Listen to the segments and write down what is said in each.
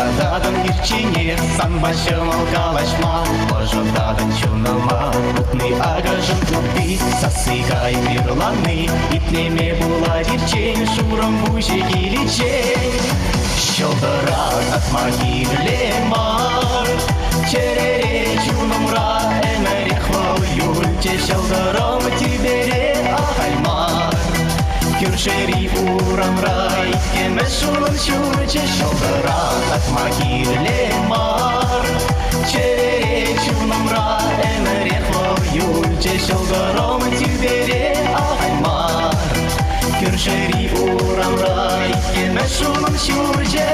Ожададан ирчине, сан башым алкалашма. Ожададан чунама, утны агажын тупи. Сасыгай бирланы, итлеме була дирчень, шуром бужи киличень. Щелдырат от могиле мар, черере чунамра, эмерех волюльте, щелдыром тибере ахаймар. Кюршери урамрай, кемешулан щурче, щелдырат от могиле мар, черере чунамра, эмерех волюльте, щелдыром тибере ахаймар. Кюршери урамрай, кемешулан щурче.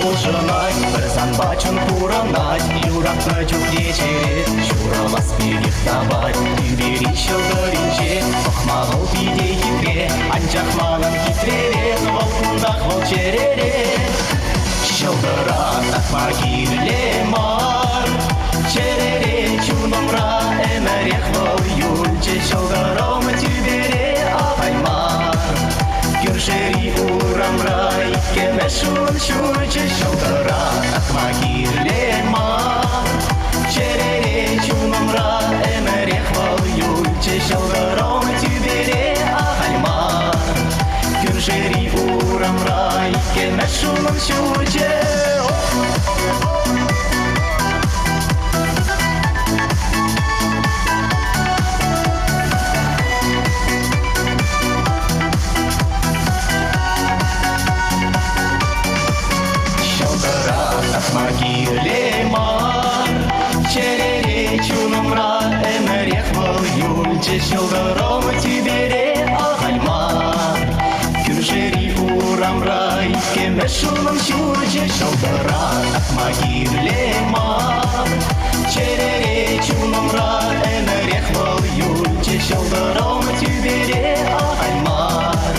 Ужинать, берзан бачун куранать, юрак на чухлечере, шурала спирих давать, тибери щелдыринче, охмагал пиде хитре, анчахманан хитрере, волкундах волчерере. Щелдырат от могиле мар, черере чунамра, эмерех волюльче, щелдыром тибере ахаймар. Кюршери урамрай, кемешулан щурче, щелдырат от могиле мар, черере чунамра, эмерех волюльче, щелдыром тибере ахаймар. Кюршери урамрай, кемешулан щурче. Могиле мар, черере чунамра, эмерех волюльче, щелдыром тибере ахаймар. Кюршери урамрай, кемешулан щурче, щелдырат от могиле мар, черере чунамра, эмерех волюльче, щелдыром тибере ахаймар.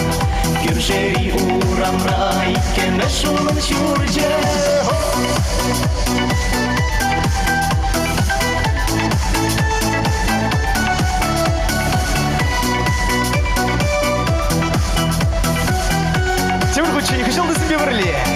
Кюршери урамрай, кемешулан щурче. Тимур Гуччи, не хотел бы себе в Орле.